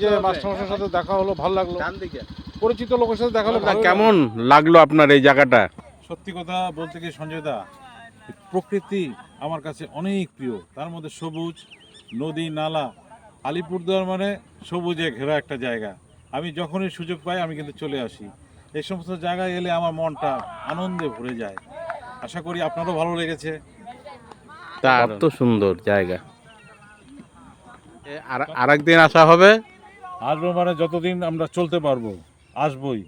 যে মাস্টারমশাইয়ের সাথে দেখা হলো, ভালো লাগলো। পরিচিত লোকের সাথে দেখা হলো। কেমন লাগলো আপনার এই জায়গাটা? সত্যি কথা বলতে কি সঞ্জয় দা, প্রকৃতি আমার কাছে অনেক প্রিয়। তার মধ্যে সবুজ, নদী নালা, আলিপুরদুয়ার মানে সবুজে ঘেরা একটা জায়গা। আমি যখনই সুযোগ পাই আমি কিন্তু চলে আসি। এই সমস্ত জায়গায় এলে আমার মনটা আনন্দে ভরে যায়। আশা করি আপনারও ভালো লেগেছে। কত সুন্দর জায়গা। আর একদিন আসা হবে। আসবো মানে যতদিন আমরা চলতে পারবো আসবোই,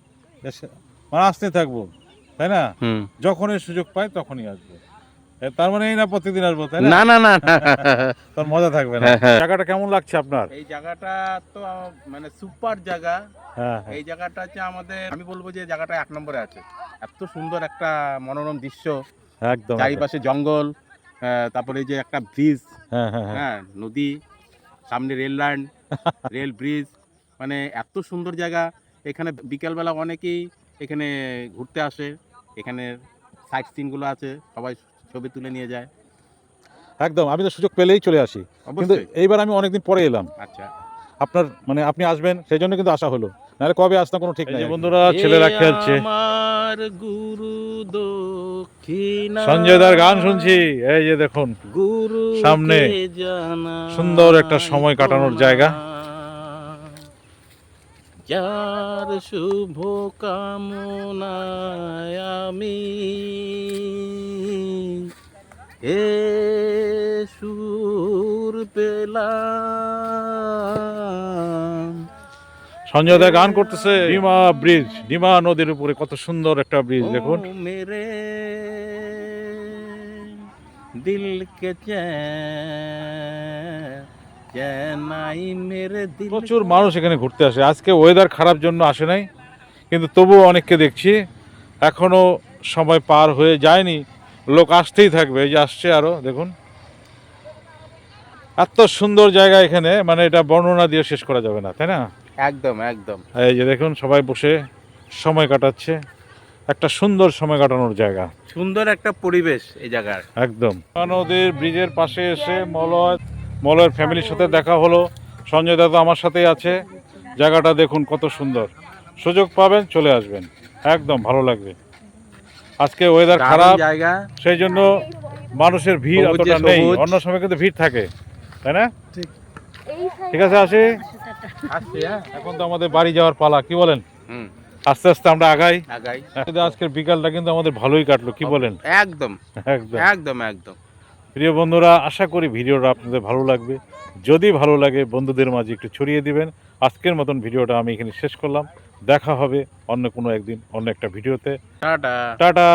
মানে আসতে থাকবো, তাই না? যখনই সুযোগ পাই তখনই আসবো। তার মানে এই না প্রতিদিন আসবো, তাই না? না না না তোর মজা থাকবে না। জায়গাটা কেমন লাগছে আপনার? এই জায়গাটা তো মানে সুপার জায়গা। হ্যাঁ, এই জায়গাটা হচ্ছে আমাদের, আমি বলবো যে জায়গাটা 1 নম্বরে আছে। এত সুন্দর একটা মনোরম দৃশ্য, একদম চারিপাশে জঙ্গল, তারপরে এই যে একটা ব্রিজ, হ্যাঁ হ্যাঁ হ্যাঁ, হ্যাঁ নদী, সামনে রেল লাইন, রেল ব্রিজ, মানে এত সুন্দর জায়গা। এখানে বিকেলবেলা অনেকেই এখানে ঘুরতে আসে। এখানে সাইট সিনগুলো আছে, সবাই ছবি তুলে নিয়ে যায়। একদম। আমি তো সুযোগ পেলেই চলে আসি, কিন্তু এইবার আমি অনেকদিন পরে এলাম। আচ্ছা, আপনার মানে আপনি আসবেন সেই জন্য কিন্তু আসা হলো, নাহলে কবে আসতাম কোনো ঠিক নেই। বন্ধুরা, ছেলেরা খেলছে, আমার গুরু দক্ষিণা, সঞ্জয় দার গান শুনছি। এই যে দেখুন সামনে সুন্দর একটা সময় কাটানোর জায়গা। যার শুভ কামনায় আমি এ সুর পেলাম। সঞ্জয় দা গান করতেছে। ডিমা ব্রিজ, ডিমা নদীর উপরে কত সুন্দর একটা ব্রিজ দেখুন। মেরে দিল কে প্রচুর মানুষ এখানে ঘুরতে আসে। আজকে ওয়েদার খারাপ জন্য আসে নাই, কিন্তু তবুও অনেককে দেখছি। এখনো সময় পার হয়ে যায়নি, লোক আসতেই থাকবে। এই যে আসছে আরো, দেখুন এত সুন্দর জায়গা এখানে, মানে এটা বর্ণনা দিয়ে শেষ করা যাবে না, তাই না? একদম একদম। এই যে দেখুন সবাই বসে সময় কাটাচ্ছে, একটা সুন্দর সময় কাটানোর জায়গা, সুন্দর একটা পরিবেশ এই জায়গার। একদম। নদীর ব্রিজের পাশে এসে মলয়ের ফ্যামিলির সাথে দেখা হলো। সঞ্জয় দাদা আমার সাথেই আছে। জায়গাটা দেখুন কত সুন্দর। সুযোগ পাবেন চলে আসবেন, একদম ভালো লাগবে। আজকে ওয়েদার খারাপ, জায়গা, সেই জন্য মানুষের ভিড় অতটা নেই। অন্য সময় কিন্তু ভিড় থাকে, তাই না? ঠিক আছে, আসি। এখন তো আমাদের বাড়ি যাওয়ার পালা, কি বলেন? আস্তে আস্তে আমরা আগাই। আজকের বিকালটা কিন্তু আমাদের ভালোই কাটলো, কি বলেন? একদম একদম একদম একদম। প্রিয় বন্ধুরা, আশা করি ভিডিওটা আপনাদের ভালো লাগবে। যদি ভালো লাগে বন্ধুদের মাঝে একটু ছড়িয়ে দিবেন। আজকের মতন ভিডিওটা আমি এখানে শেষ করলাম। দেখা হবে অন্য কোনো একদিন অন্য একটা ভিডিওতে। Tata tata.